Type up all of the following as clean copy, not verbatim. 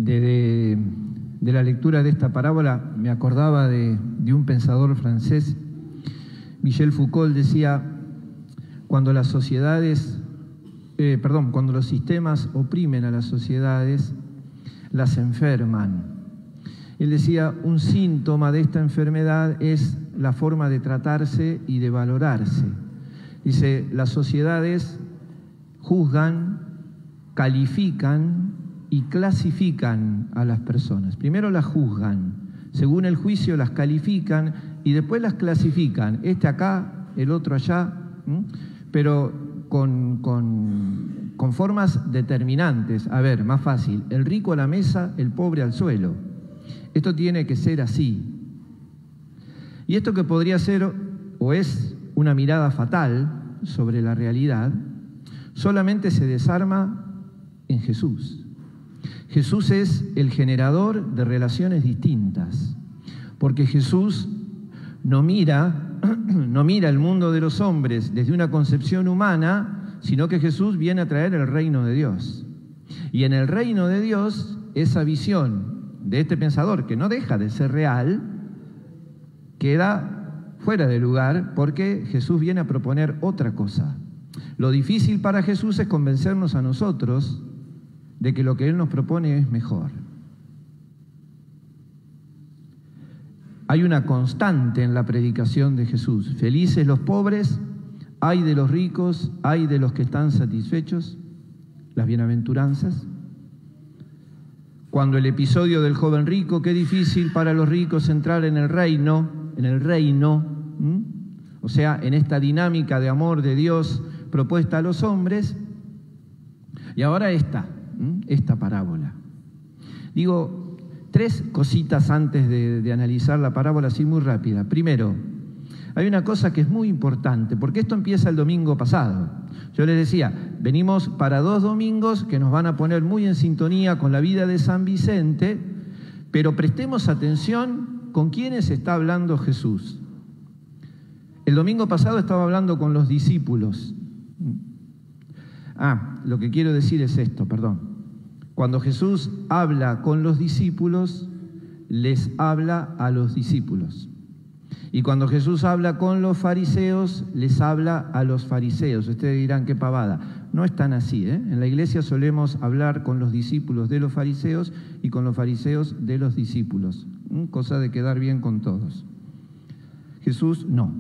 de la lectura de esta parábola me acordaba de un pensador francés, Michel Foucault. Decía: cuando las cuando los sistemas oprimen a las sociedades, las enferman. Él decía: un síntoma de esta enfermedad es la forma de tratarse y de valorarse. Dice: las sociedades juzgan, califican y clasifican a las personas. Primero las juzgan, según el juicio las califican y después las clasifican. Este acá, el otro allá, pero con formas determinantes. A ver, más fácil: el rico a la mesa, el pobre al suelo. Esto tiene que ser así. Y esto que podría ser o es una mirada fatal sobre la realidad, solamente se desarma en Jesús. Jesús es el generador de relaciones distintas, porque Jesús no mira el mundo de los hombres desde una concepción humana, sino que Jesús viene a traer el reino de Dios. Y en el reino de Dios, esa visión de este pensador, que no deja de ser real, queda fuera de lugar, porque Jesús viene a proponer otra cosa. Lo difícil para Jesús es convencernos a nosotros de que lo que Él nos propone es mejor. Hay una constante en la predicación de Jesús: felices los pobres, ay de los ricos, ay de los que están satisfechos, las bienaventuranzas. Cuando el episodio del joven rico: qué difícil para los ricos entrar en el reino, o sea, en esta dinámica de amor de Dios propuesta a los hombres. Y ahora esta parábola. Digo, tres cositas antes de analizar la parábola, así muy rápida. Primero, hay una cosa que es muy importante, porque esto empieza el domingo pasado. Yo les decía, venimos para 2 domingos que nos van a poner muy en sintonía con la vida de San Vicente, pero prestemos atención con quiénes está hablando Jesús. El domingo pasado estaba hablando con los discípulos. Lo que quiero decir es esto, perdón. Cuando Jesús habla con los discípulos, les habla a los discípulos. Y cuando Jesús habla con los fariseos, les habla a los fariseos. Ustedes dirán, qué pavada. No es tan así, ¿eh? En la iglesia solemos hablar con los discípulos de los fariseos y con los fariseos de los discípulos. Cosa de quedar bien con todos. Jesús no.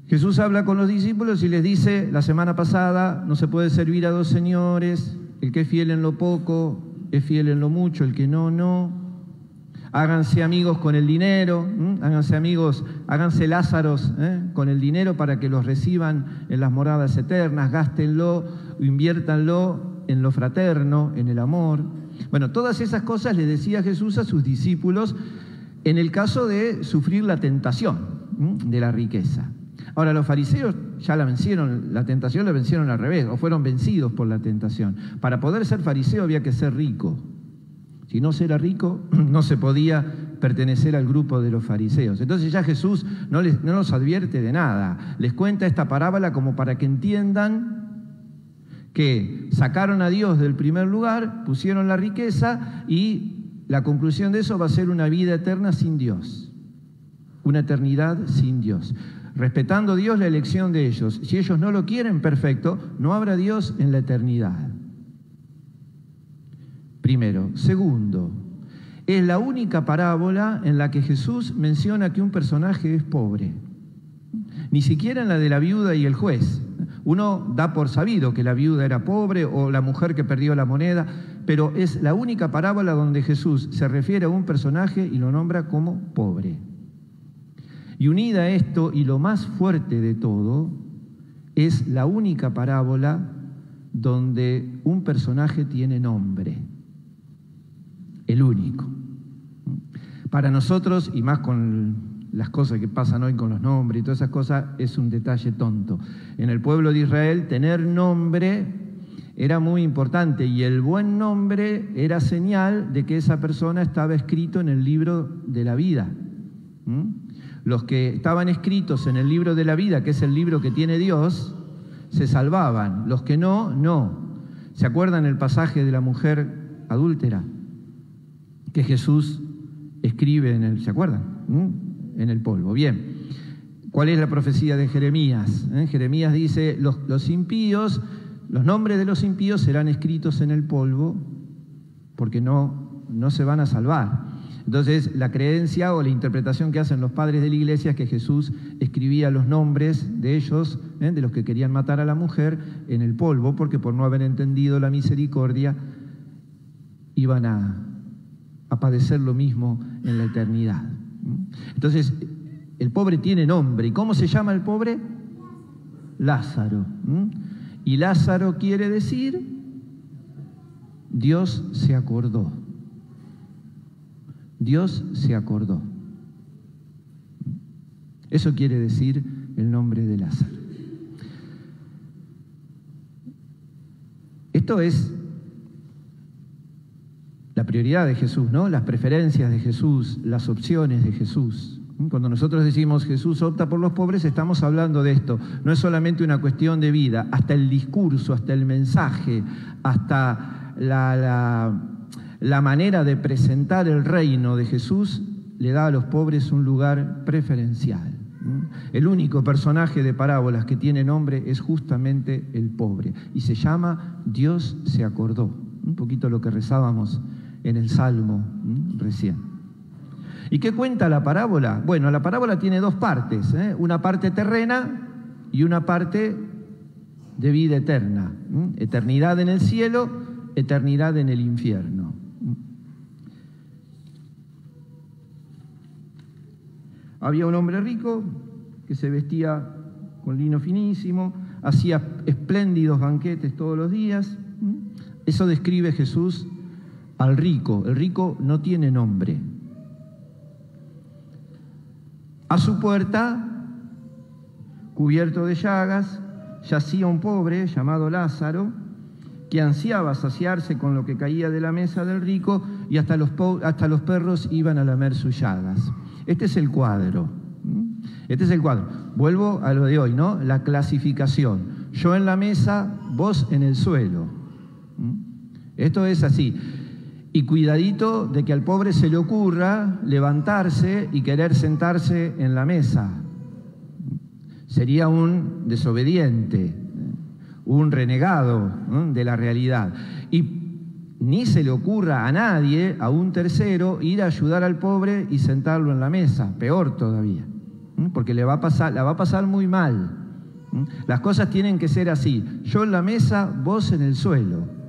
Jesús habla con los discípulos y les dice, la semana pasada: no se puede servir a 2 señores, el que es fiel en lo poco es fiel en lo mucho, el que no. Háganse amigos con el dinero, háganse Lázaros con el dinero para que los reciban en las moradas eternas, gástenlo, inviértanlo en lo fraterno, en el amor. Bueno, todas esas cosas le decía Jesús a sus discípulos en el caso de sufrir la tentación de la riqueza. Ahora, los fariseos ya la vencieron, la tentación la vencieron al revés, o fueron vencidos por la tentación. Para poder ser fariseo había que ser rico. Si no se era rico, no se podía pertenecer al grupo de los fariseos. Entonces ya Jesús no los advierte de nada. Les cuenta esta parábola como para que entiendan que sacaron a Dios del primer lugar, pusieron la riqueza y la conclusión de eso va a ser una vida eterna sin Dios. Una eternidad sin Dios. Respetando Dios la elección de ellos. Si ellos no lo quieren, perfecto, no habrá Dios en la eternidad. Primero. Segundo, es la única parábola en la que Jesús menciona que un personaje es pobre. Ni siquiera en la de la viuda y el juez. Uno da por sabido que la viuda era pobre o la mujer que perdió la moneda, pero es la única parábola donde Jesús se refiere a un personaje y lo nombra como pobre. Y unida a esto, y lo más fuerte de todo, es la única parábola donde un personaje tiene nombre. El único. Para nosotros, y más con las cosas que pasan hoy con los nombres y todas esas cosas, es un detalle tonto. En el pueblo de Israel, tener nombre era muy importante, y el buen nombre era señal de que esa persona estaba escrito en el libro de la vida. Los que estaban escritos en el libro de la vida, que es el libro que tiene Dios, se salvaban. Los que no, no. ¿Se acuerdan el pasaje de la mujer adúltera que Jesús escribe en el, ¿se acuerdan? En el polvo. Bien, ¿cuál es la profecía de Jeremías? Jeremías dice, los impíos, los nombres de los impíos serán escritos en el polvo porque no se van a salvar. Entonces, la creencia o la interpretación que hacen los padres de la iglesia es que Jesús escribía los nombres de ellos, de los que querían matar a la mujer, en el polvo, porque por no haber entendido la misericordia iban a padecer lo mismo en la eternidad. Entonces, el pobre tiene nombre. ¿Y cómo se llama el pobre? Lázaro. Y Lázaro quiere decir, Dios se acordó. Dios se acordó. Eso quiere decir el nombre de Lázaro. Esto es la prioridad de Jesús, ¿no? Las preferencias de Jesús, las opciones de Jesús. Cuando nosotros decimos Jesús opta por los pobres, estamos hablando de esto. No es solamente una cuestión de vida, hasta el discurso, hasta el mensaje, hasta la manera de presentar el reino de Jesús le da a los pobres un lugar preferencial. El único personaje de parábolas que tiene nombre es justamente el pobre y se llama Dios se acordó. Un poquito lo que rezábamos en el Salmo recién. ¿Y qué cuenta la parábola? Bueno, la parábola tiene dos partes, una parte terrena y una parte de vida eterna. Eternidad en el cielo, eternidad en el infierno. Había un hombre rico que se vestía con lino finísimo, hacía espléndidos banquetes todos los días. Eso describe Jesús al rico. El rico no tiene nombre. A su puerta, cubierto de llagas, yacía un pobre llamado Lázaro, que ansiaba saciarse con lo que caía de la mesa del rico y hasta los perros iban a lamer sus llagas. Este es el cuadro. Este es el cuadro. Vuelvo a lo de hoy, ¿no? La clasificación. Yo en la mesa, vos en el suelo. Esto es así. Y cuidadito de que al pobre se le ocurra levantarse y querer sentarse en la mesa. Sería un desobediente, un renegado, ¿no?, de la realidad. Y ni se le ocurra a nadie, a un tercero, ir a ayudar al pobre y sentarlo en la mesa, peor todavía, porque la va a pasar muy mal. Las cosas tienen que ser así, yo en la mesa, vos en el suelo.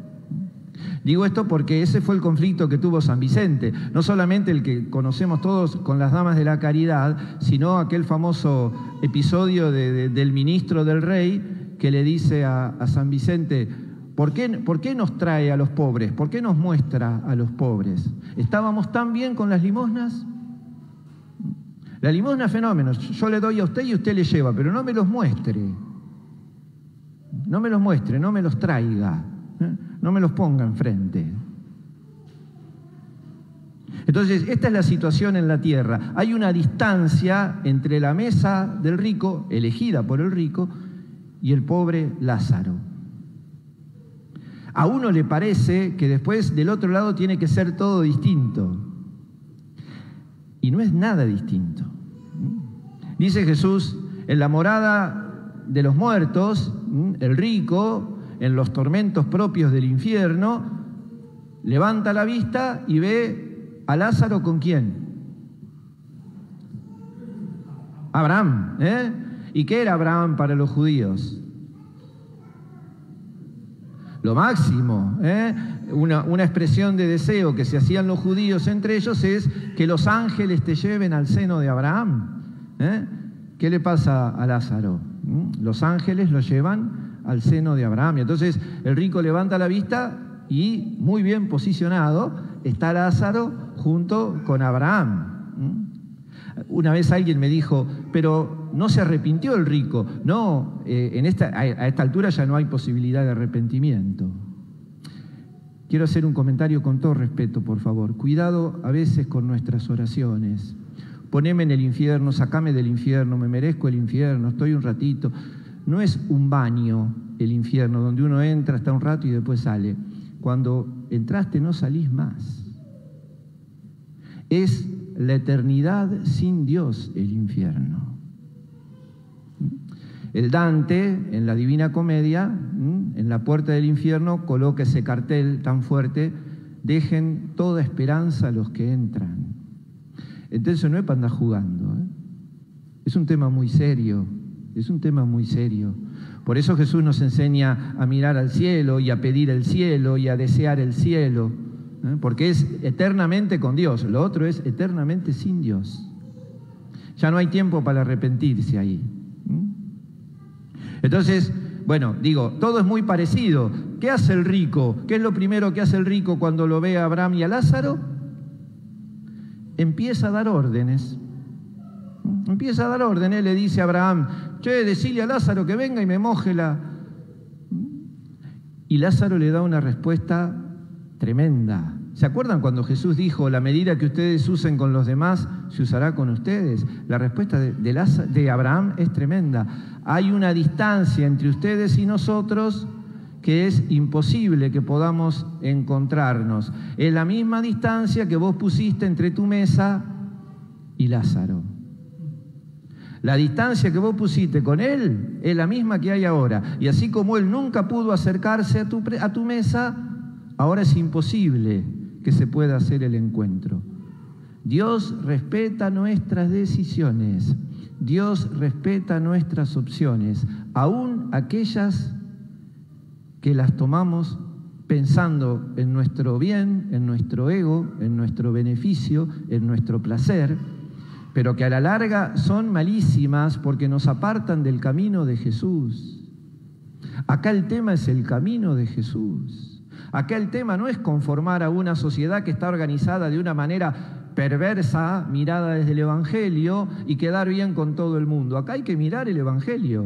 Digo esto porque ese fue el conflicto que tuvo San Vicente, no solamente el que conocemos todos con las damas de la caridad, sino aquel famoso episodio del ministro del rey que le dice a San Vicente, ¿por qué nos trae a los pobres? ¿Por qué nos muestra a los pobres? ¿Estábamos tan bien con las limosnas? La limosna es fenómeno, yo le doy a usted y usted le lleva, pero no me los muestre. No me los muestre, no me los traiga. No me los ponga enfrente. Entonces, esta es la situación en la tierra. Hay una distancia entre la mesa del rico, elegida por el rico, y el pobre Lázaro. A uno le parece que después del otro lado tiene que ser todo distinto. Y no es nada distinto. Dice Jesús, en la morada de los muertos, el rico, en los tormentos propios del infierno, levanta la vista y ve a Lázaro ¿con quién? Abraham. ¿Y qué era Abraham para los judíos? Lo máximo. Una expresión de deseo que se hacían los judíos entre ellos es que los ángeles te lleven al seno de Abraham. ¿Qué le pasa a Lázaro? Los ángeles lo llevan al seno de Abraham. Y entonces el rico levanta la vista y muy bien posicionado está Lázaro junto con Abraham. Una vez alguien me dijo, pero no se arrepintió el rico. No, a esta altura ya no hay posibilidad de arrepentimiento. Quiero hacer un comentario con todo respeto, por favor. Cuidado a veces con nuestras oraciones. Poneme en el infierno, sacame del infierno, me merezco el infierno, estoy un ratito. No es un baño el infierno, donde uno entra, está un rato y después sale. cuando entraste no salís más. Es la eternidad sin Dios el infierno. El Dante, en la Divina Comedia, en la puerta del infierno, coloca ese cartel tan fuerte: dejen toda esperanza a los que entran. Entonces no es para andar jugando, ¿eh? Es un tema muy serio, es un tema muy serio. Por eso Jesús nos enseña a mirar al cielo y a pedir el cielo y a desear el cielo, ¿eh? Porque es eternamente con Dios, lo otro es eternamente sin Dios. Ya no hay tiempo para arrepentirse ahí. Entonces, bueno, digo, todo es muy parecido. ¿Qué hace el rico? ¿Qué es lo primero que hace el rico cuando lo ve a Abraham y a Lázaro? Empieza a dar órdenes. Empieza a dar órdenes, le dice a Abraham: che, decile a Lázaro que venga y me moje la... Y Lázaro le da una respuesta tremenda. ¿Se acuerdan cuando Jesús dijo: la medida que ustedes usen con los demás se usará con ustedes? La respuesta de Abraham es tremenda. Hay una distancia entre ustedes y nosotros que es imposible que podamos encontrarnos. Es la misma distancia que vos pusiste entre tu mesa y Lázaro. La distancia que vos pusiste con él es la misma que hay ahora. Y así como él nunca pudo acercarse a tu mesa, ahora es imposible que se pueda hacer el encuentro. Dios respeta nuestras decisiones. Dios respeta nuestras opciones, aún aquellas que las tomamos pensando en nuestro bien, en nuestro ego, en nuestro beneficio, en nuestro placer, pero que a la larga son malísimas porque nos apartan del camino de Jesús. Acá el tema es el camino de Jesús. Acá el tema no es conformar a una sociedad que está organizada de una manera perversa, mirada desde el Evangelio, y quedar bien con todo el mundo. Acá hay que mirar el Evangelio.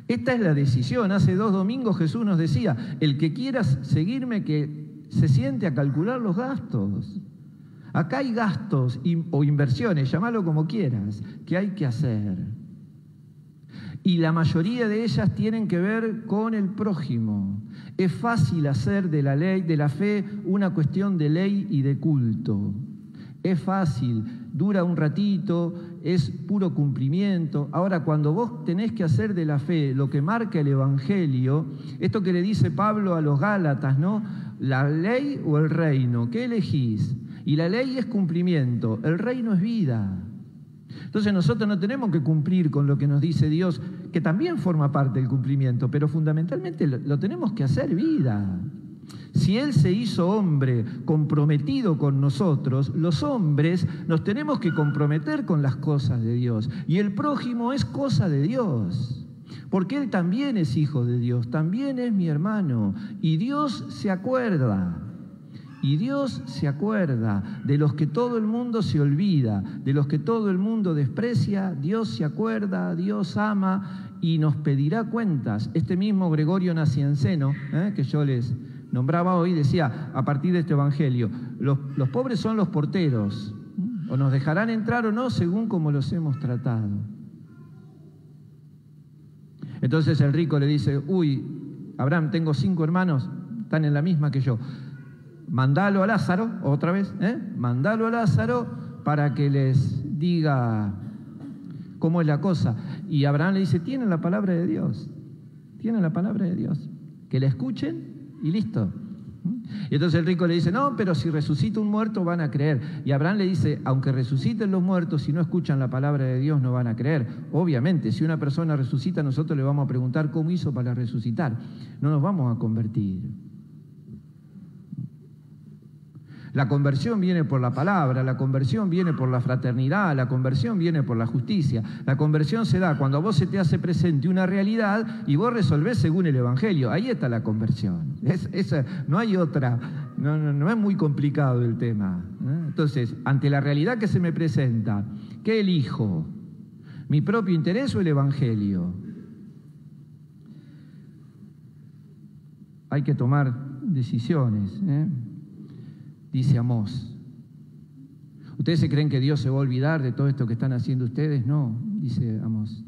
Esta es la decisión. Hace 2 domingos Jesús nos decía: el que quiera seguirme, que se siente a calcular los gastos. Acá hay gastos o inversiones, llámalo como quieras, que hay que hacer. Y la mayoría de ellas tienen que ver con el prójimo. Es fácil hacer de la ley, de la fe, una cuestión de ley y de culto. Es fácil, dura un ratito, es puro cumplimiento. Ahora, cuando vos tenés que hacer de la fe lo que marca el Evangelio, esto que le dice Pablo a los Gálatas, ¿no? La ley o el reino, ¿qué elegís? Y la ley es cumplimiento, el reino es vida. Entonces nosotros no tenemos que cumplir con lo que nos dice Dios, que también forma parte del cumplimiento, pero fundamentalmente lo tenemos que hacer vida. Si Él se hizo hombre comprometido con nosotros, los hombres nos tenemos que comprometer con las cosas de Dios. Y el prójimo es cosa de Dios, porque Él también es hijo de Dios, también es mi hermano. Y Dios se acuerda. Y Dios se acuerda de los que todo el mundo se olvida, de los que todo el mundo desprecia. Dios se acuerda, Dios ama y nos pedirá cuentas. Este mismo Gregorio Nacianceno, que yo les nombraba hoy, decía a partir de este Evangelio: los pobres son los porteros, o nos dejarán entrar o no según como los hemos tratado. Entonces el rico le dice: uy, Abraham, tengo 5 hermanos, están en la misma que yo. Mandalo a Lázaro, otra vez, mandalo a Lázaro para que les diga cómo es la cosa. Y Abraham le dice: tienen la palabra de Dios, tienen la palabra de Dios, que la escuchen y listo. Y entonces el rico le dice: no, pero si resucita un muerto van a creer. Y Abraham le dice: aunque resuciten los muertos, si no escuchan la palabra de Dios no van a creer. Obviamente, si una persona resucita, nosotros le vamos a preguntar cómo hizo para resucitar. No nos vamos a convertir. La conversión viene por la palabra, la conversión viene por la fraternidad, la conversión viene por la justicia. La conversión se da cuando a vos se te hace presente una realidad y vos resolvés según el Evangelio. Ahí está la conversión. No hay otra, no es muy complicado el tema. Entonces, ante la realidad que se me presenta, ¿qué elijo? ¿Mi propio interés o el Evangelio? Hay que tomar decisiones, Dice Amós. ¿Ustedes se creen que Dios se va a olvidar de todo esto que están haciendo ustedes? No, dice Amós.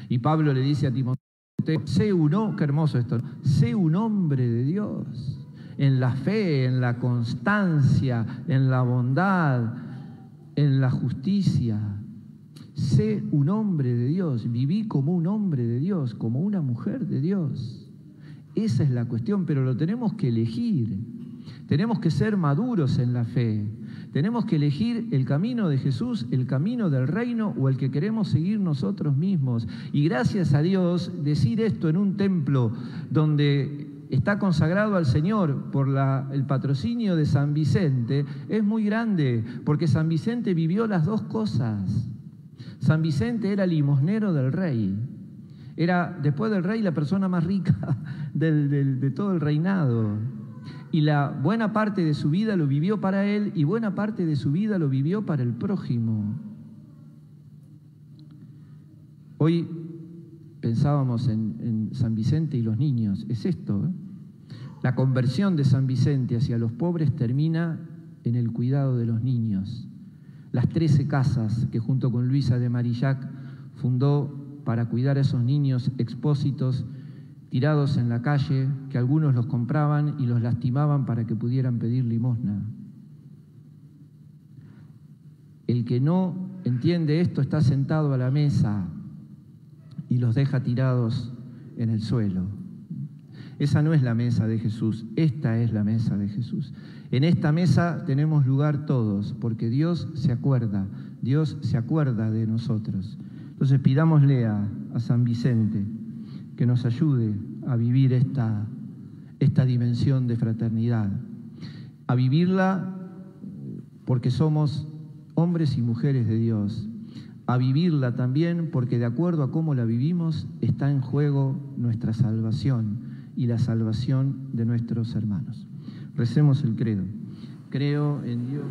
Y Pablo le dice a Timoteo: sé qué hermoso esto, sé un hombre de Dios. en la fe, en la constancia, en la bondad, en la justicia. Sé un hombre de Dios, viví como un hombre de Dios, como una mujer de Dios. Esa es la cuestión, pero lo tenemos que elegir. Tenemos que ser maduros en la fe. Tenemos que elegir el camino de Jesús, el camino del reino o el que queremos seguir nosotros mismos. Y gracias a Dios, decir esto en un templo donde está consagrado al Señor por el patrocinio de San Vicente es muy grande, porque San Vicente vivió las dos cosas. San Vicente era limosnero del rey. Era, después del rey, la persona más rica de todo el reinado. Y la buena parte de su vida lo vivió para él y buena parte de su vida lo vivió para el prójimo. Hoy pensábamos en San Vicente y los niños. Es esto, ¿eh? La conversión de San Vicente hacia los pobres termina en el cuidado de los niños. Las 13 casas que junto con Luisa de Marillac fundó para cuidar a esos niños expósitos tirados en la calle, que algunos los compraban y los lastimaban para que pudieran pedir limosna. El que no entiende esto está sentado a la mesa y los deja tirados en el suelo. Esa no es la mesa de Jesús, esta es la mesa de Jesús. En esta mesa tenemos lugar todos, porque Dios se acuerda de nosotros. Entonces pidámosle a San Vicente que nos ayude a vivir esta dimensión de fraternidad, a vivirla porque somos hombres y mujeres de Dios, a vivirla también porque de acuerdo a cómo la vivimos está en juego nuestra salvación y la salvación de nuestros hermanos. Recemos el credo. Creo en Dios.